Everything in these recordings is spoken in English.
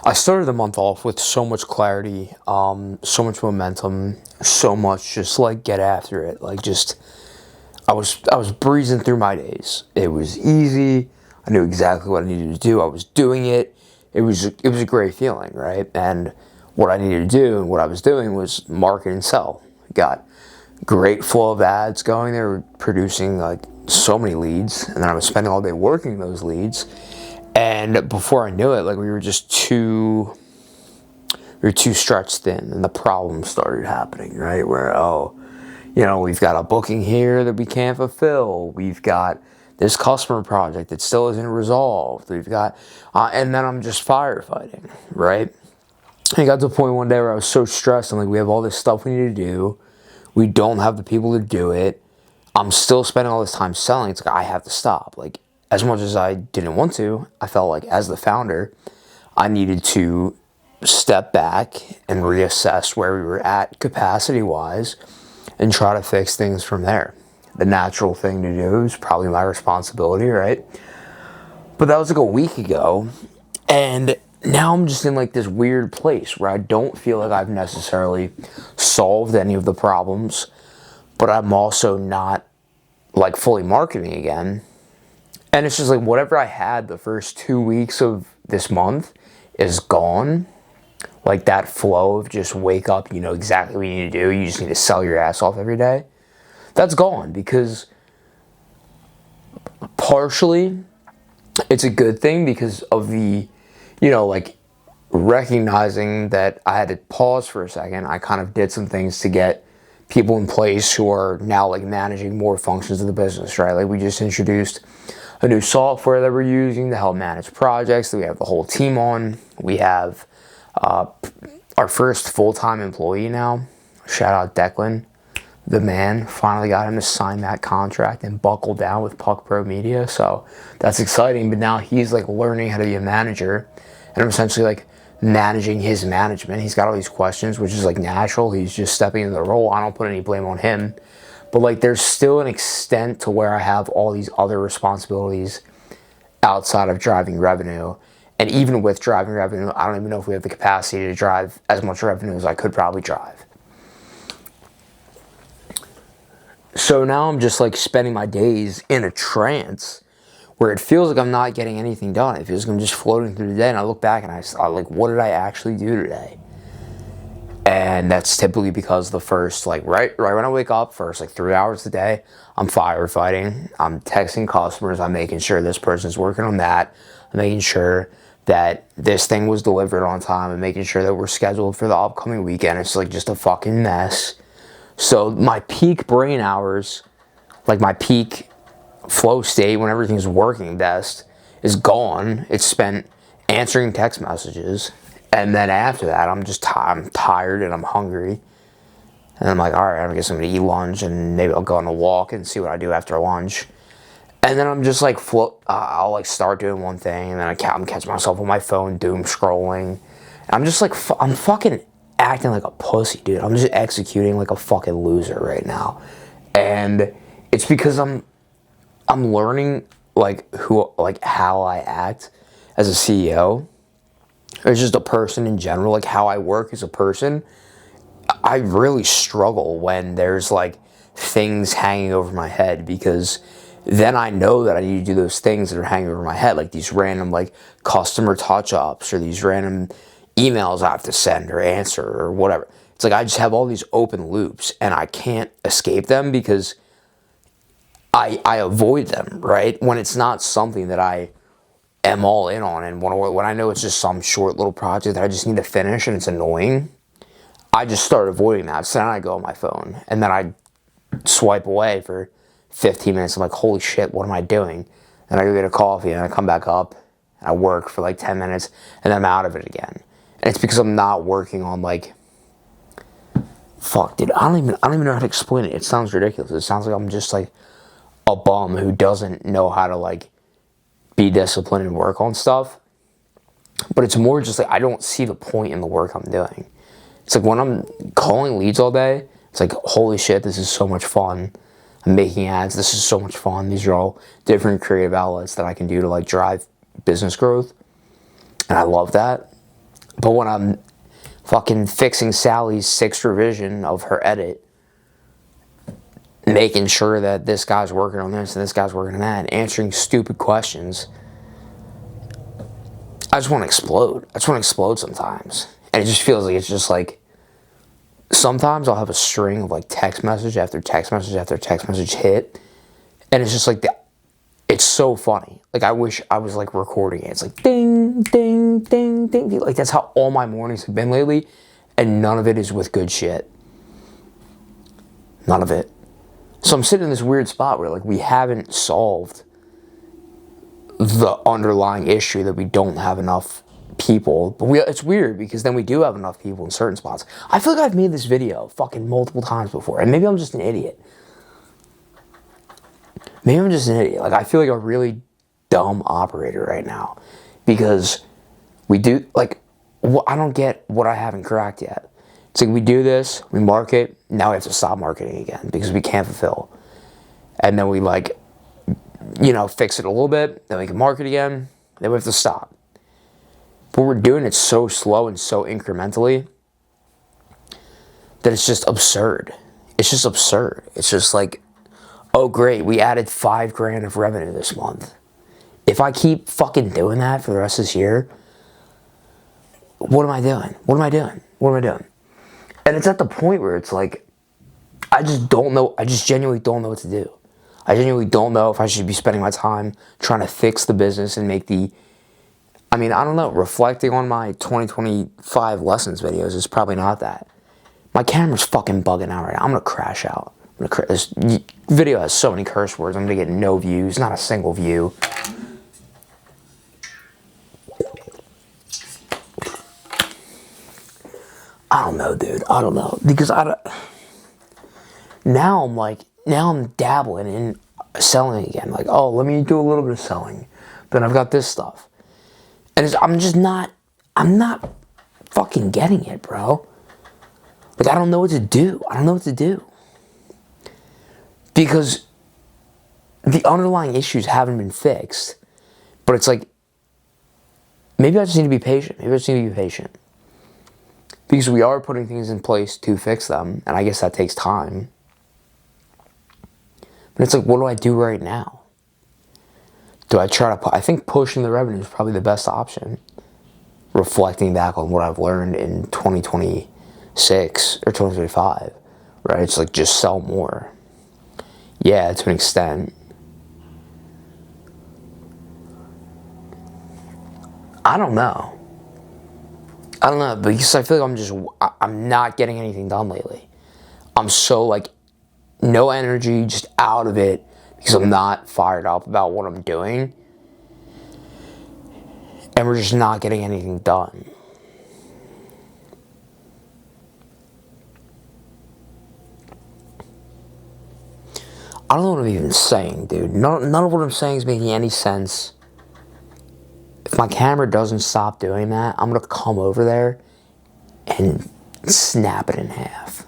I started the month off with so much clarity, so much momentum, so much just like get after it. Like just I was breezing through my days. It was easy. I knew exactly what I needed to do. I was doing it. It was a great feeling, right? And what I needed to do and what I was doing was market and sell. Got great flow of ads going. They were producing like so many leads, and then I was spending all day working those leads. And before I knew it, like we were too stretched thin, and the problems started happening, right? Where we've got a booking here that we can't fulfill. We've got this customer project that still isn't resolved. We've got, and then I'm just firefighting, right? And it got to the point one day where I was so stressed. I'm like, we have all this stuff we need to do. We don't have the people to do it. I'm still spending all this time selling. It's like, I have to stop. Like, as much as I didn't want to, I felt like as the founder, I needed to step back and reassess where we were at capacity wise and try to fix things from there. The natural thing to do is probably my responsibility, right? But that was like a week ago, and now I'm just in like this weird place where I don't feel like I've necessarily solved any of the problems, but I'm also not like fully marketing again. And it's just like whatever I had the first 2 weeks of this month is gone. Like that flow of just wake up, you know exactly what you need to do. You just need to sell your ass off every day. That's gone because partially it's a good thing because of the, like recognizing that I had to pause for a second. I kind of did some things to get people in place who are now like managing more functions of the business, right? Like we just introduced a new software that we're using to help manage projects that we have the whole team on. We have our first full-time employee now. Shout out Declan, the man. Finally got him to sign that contract and buckle down with Puck Pro Media. So that's exciting. But now he's like learning how to be a manager, and I'm essentially like managing his management. He's got all these questions, which is like natural. He's just stepping into the role. I don't put any blame on him. But like there's still an extent to where I have all these other responsibilities outside of driving revenue. And even with driving revenue, I don't even know if we have the capacity to drive as much revenue as I could probably drive. So now I'm just like spending my days in a trance where it feels like I'm not getting anything done. It feels like I'm just floating through the day, and I look back and I like, what did I actually do today? And that's typically because the first, like right when I wake up, first like 3 hours a day, I'm firefighting. I'm texting customers. I'm making sure this person's working on that. I'm making sure that this thing was delivered on time and making sure that we're scheduled for the upcoming weekend. It's like just a fucking mess. So my peak brain hours, like my peak flow state when everything's working best, is gone. It's spent answering text messages. And then after that, I'm tired and I'm hungry. And I'm like, all right, I guess I'm going to eat lunch and maybe I'll go on a walk and see what I do after lunch. And then I'm just like, I'll like start doing one thing, and then I'm catching myself on my phone, doom scrolling. I'm just like, I'm fucking acting like a pussy, dude. I'm just executing like a fucking loser right now. And it's because I'm learning like how I act as a CEO. Or just a person in general, like how I work as a person. I really struggle when there's like things hanging over my head, because then I know that I need to do those things that are hanging over my head, like these random like customer touch-ups or these random emails I have to send or answer or whatever. It's like I just have all these open loops and I can't escape them because I avoid them, right? When it's not something that I am all in on, and when I know it's just some short little project that I just need to finish and it's annoying, I just start avoiding that. So then I go on my phone and then I swipe away for 15 minutes. I'm like, holy shit, what am I doing? And I go get a coffee and I come back up and I work for like 10 minutes and then I'm out of it again. And it's because I'm not working on like, fuck, dude, I don't even know how to explain it. It sounds ridiculous. It sounds like I'm just like a bum who doesn't know how to like be disciplined and work on stuff. But it's more just like I don't see the point in the work I'm doing. It's like when I'm calling leads all day, it's like, holy shit, this is so much fun. I'm making ads, this is so much fun. These are all different creative outlets that I can do to like drive business growth. And I love that. But when I'm fucking fixing Sally's 6th revision of her edit, making sure that this guy's working on this and this guy's working on that, answering stupid questions, I just want to explode. I just want to explode sometimes. And it just feels like it's just like, sometimes I'll have a string of like text message after text message after text message hit. And it's just like, it's so funny. Like, I wish I was like recording it. It's like ding, ding, ding, ding. Like, that's how all my mornings have been lately. And none of it is with good shit. None of it. So I'm sitting in this weird spot where like we haven't solved the underlying issue that we don't have enough people. But it's weird because then we do have enough people in certain spots. I feel like I've made this video fucking multiple times before. And maybe I'm just an idiot. Maybe I'm just an idiot. Like, I feel like a really dumb operator right now. Because we do, like, I don't get what I haven't cracked yet. It's like we do this, we market, now we have to stop marketing again because we can't fulfill. And then we like, you know, fix it a little bit, then we can market again, then we have to stop. But we're doing it so slow and so incrementally that it's just absurd. It's just absurd. It's just like, oh great, we added $5,000 of revenue this month. If I keep fucking doing that for the rest of this year, what am I doing? What am I doing? What am I doing? And it's at the point where it's like, I just don't know. I just genuinely don't know what to do. I genuinely don't know if I should be spending my time trying to fix the business and make the, I mean, I don't know. Reflecting on my 2025 lessons videos is probably not that. My camera's fucking bugging out right now. I'm going to crash out. This video has so many curse words. I'm going to get no views, not a single view. I don't know, dude. I don't know. Because now I'm dabbling in selling again. Like, oh, let me do a little bit of selling. Then I've got this stuff. And I'm not fucking getting it, bro. Like, I don't know what to do. I don't know what to do. Because the underlying issues haven't been fixed. But it's like, maybe I just need to be patient. Maybe I just need to be patient. Because we are putting things in place to fix them, and I guess that takes time. But it's like, what do I do right now? Do I try to I think pushing the revenue is probably the best option. Reflecting back on what I've learned in 2026 or 2025, right? It's like, just sell more. Yeah, to an extent. I don't know. Because I feel like I'm not getting anything done lately. I'm so like, no energy, just out of it, because I'm not fired up about what I'm doing. And we're just not getting anything done. I don't know what I'm even saying, dude. None of what I'm saying is making any sense. If my camera doesn't stop doing that, I'm going to come over there and snap it in half.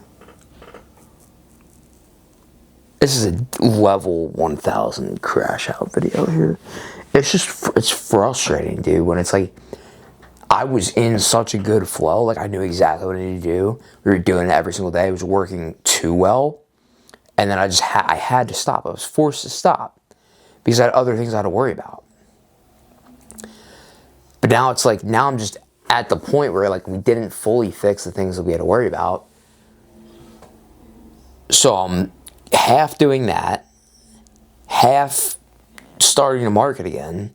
This is a level 1000 crash out video here. It's frustrating, dude, when it's like, I was in such a good flow. Like, I knew exactly what I needed to do. We were doing it every single day. It was working too well. And then I had to stop. I was forced to stop because I had other things I had to worry about. But now it's like, now I'm just at the point where like we didn't fully fix the things that we had to worry about. So I'm half doing that, half starting to market again.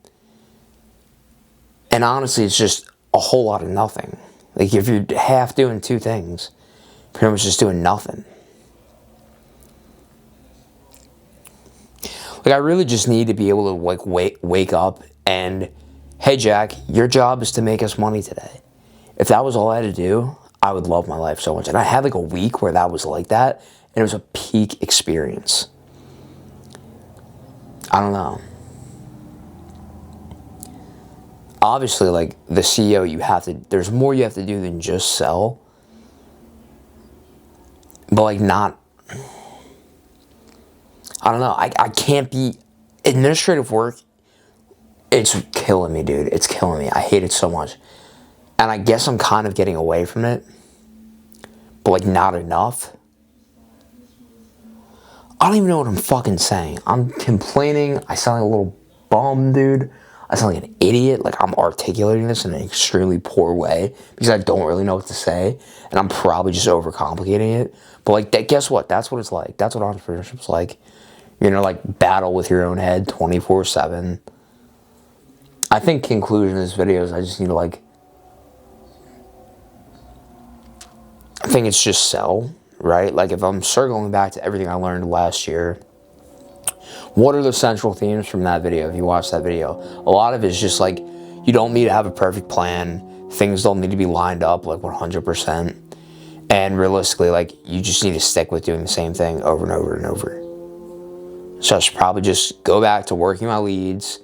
And honestly, it's just a whole lot of nothing. Like, if you're half doing two things, pretty much just doing nothing. Like, I really just need to be able to like wake up and, hey Jack, your job is to make us money today. If that was all I had to do, I would love my life so much. And I had like a week where that was like that, and it was a peak experience. I don't know. Obviously, like, the CEO, there's more you have to do than just sell. But like, not, I don't know. I can't be, administrative work, it's killing me, dude. It's killing me. I hate it so much. And I guess I'm kind of getting away from it, but like not enough. I don't even know what I'm fucking saying. I'm complaining. I sound like a little bum, dude. I sound like an idiot. Like I'm articulating this in an extremely poor way because I don't really know what to say. And I'm probably just overcomplicating it. But like, guess what? That's what it's like. That's what entrepreneurship's like. You're gonna like battle with your own head 24/7. I think conclusion of this video is I just need to like, I think it's just sell, right? Like if I'm circling back to everything I learned last year, what are the central themes from that video? If you watch that video, a lot of it is just like, you don't need to have a perfect plan. Things don't need to be lined up like 100%. And realistically, like you just need to stick with doing the same thing over and over and over. So I should probably just go back to working my leads.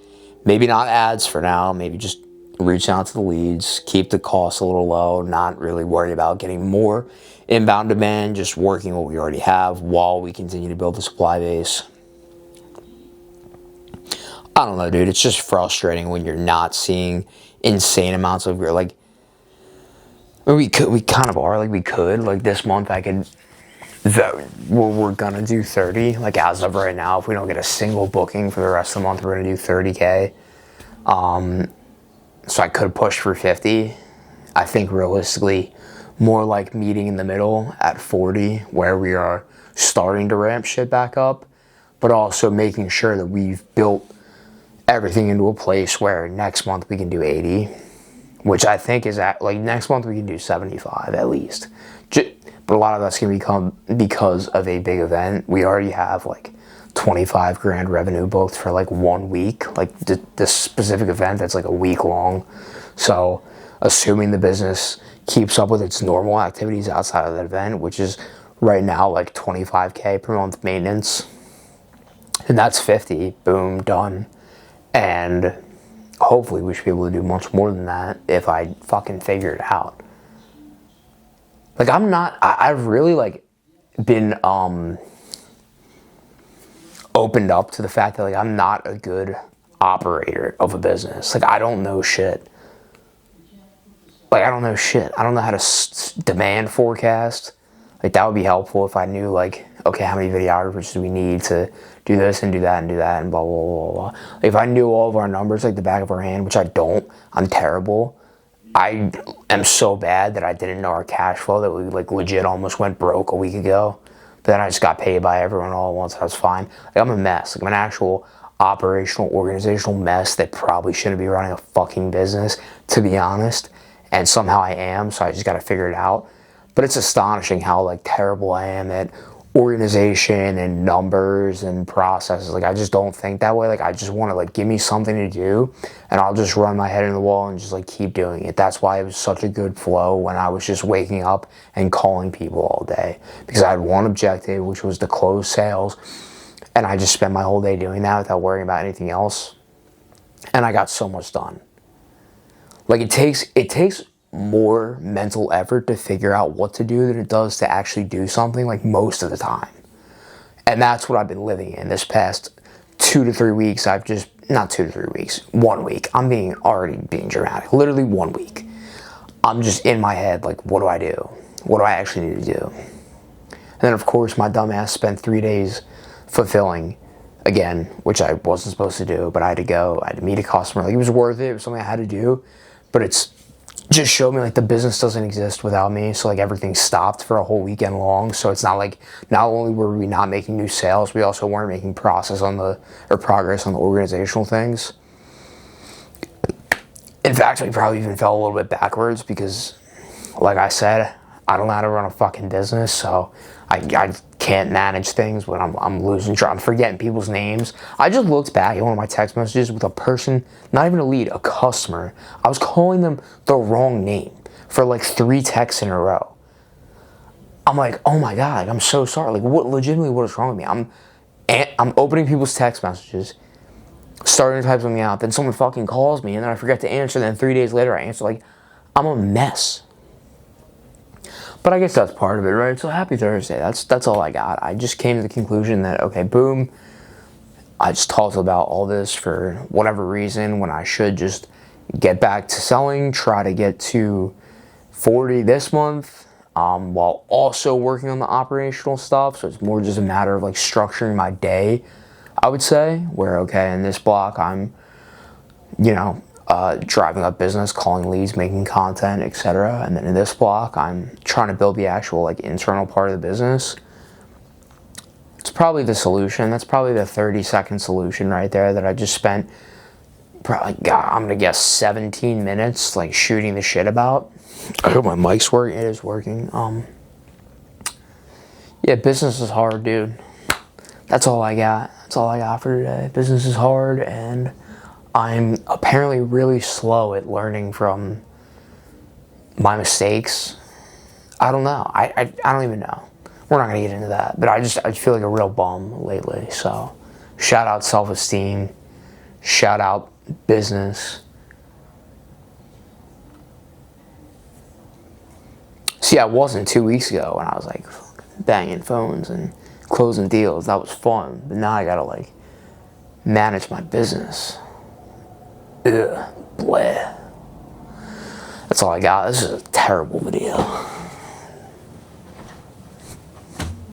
Maybe not ads for now. Maybe just reach out to the leads, keep the costs a little low, not really worry about getting more inbound demand, just working what we already have while we continue to build the supply base. I don't know, dude. It's just frustrating when you're not seeing insane amounts of your, like, we kind of are, like, we could, like, this month I could, we're gonna do 30, like, as of right now. If we don't get a single booking for the rest of the month, we're gonna do 30K. So I could push for 50. I think realistically, more like meeting in the middle at 40, where we are starting to ramp shit back up, but also making sure that we've built everything into a place where next month we can do 80, which I think is at, like, next month we can do 75 at least. But a lot of that's going to become because of a big event. We already have like 25 grand revenue booked for like 1 week, like this specific event that's like a week long. So assuming the business keeps up with its normal activities outside of that event, which is right now like 25K per month maintenance, and that's 50, boom, done. And hopefully we should be able to do much more than that if I fucking figure it out. Like I've really like been opened up to the fact that like I'm not a good operator of a business. Like I don't know shit. Like I don't know shit. I don't know how to demand forecast. Like that would be helpful if I knew like, okay, how many videographers do we need to do this and do that and do that and blah, blah, blah, blah. Like, if I knew all of our numbers like the back of our hand, which I don't, I'm terrible. I am so bad that I didn't know our cash flow, that we like legit almost went broke a week ago. But then I just got paid by everyone all at once. I was fine. Like I'm a mess. Like I'm an actual operational, organizational mess that probably shouldn't be running a fucking business, to be honest. And somehow I am, so I just got to figure it out. But it's astonishing how like terrible I am at organization and numbers and processes. Like I just don't think that way. Like I just want to like give me something to do and I'll just run my head in the wall and just like keep doing it. That's why it was such a good flow when I was just waking up and calling people all day, because I had one objective, which was to close sales, and I just spent my whole day doing that without worrying about anything else, and I got so much done. Like it takes more mental effort to figure out what to do than it does to actually do something, like most of the time. And that's what I've been living in this past 2 to 3 weeks. I've just, not 2 to 3 weeks, 1 week. I'm already being dramatic. Literally 1 week. I'm just in my head like, what do I do? What do I actually need to do? And then of course my dumbass spent 3 days fulfilling again, which I wasn't supposed to do, but I had to go. I had to meet a customer. Like it was worth it. It was something I had to do, but it's just showed me like the business doesn't exist without me. So like everything stopped for a whole weekend long. So it's not like, not only were we not making new sales, we also weren't making progress on the organizational things. In fact, we probably even fell a little bit backwards because, like I said, I don't know how to run a fucking business, so I can't manage things when I'm losing track. I'm forgetting people's names. I just looked back at one of my text messages with a person, not even a lead, a customer. I was calling them the wrong name for like 3 texts in a row. I'm like, oh my God, like, I'm so sorry. Like, what is wrong with me? I'm opening people's text messages, starting to type something out, then someone fucking calls me, and then I forget to answer, then 3 days later I answer. Like, I'm a mess. But I guess that's part of it, right? So happy Thursday. That's all I got. I just came to the conclusion that, okay, boom, I just talked about all this for whatever reason when I should just get back to selling, try to get to 40 this month, while also working on the operational stuff. So it's more just a matter of like structuring my day, I would say, where, okay, in this block, I'm, driving up business, calling leads, making content, etc. And then in this block, I'm trying to build the actual like internal part of the business. It's probably the solution. That's probably the 30-second solution right there that I just spent probably, I'm gonna guess 17 minutes like shooting the shit about. I hope my mic's working. It is working. Yeah, business is hard, dude. That's all I got. That's all I got for today. Business is hard, and I'm apparently really slow at learning from my mistakes. I don't know. I don't even know. We're not gonna get into that, but I feel like a real bum lately. So, shout out self-esteem. Shout out business. See, I wasn't 2 weeks ago when I was like banging phones and closing deals. That was fun, but now I gotta like manage my business. Ugh, bleh. That's all I got. This is a terrible video.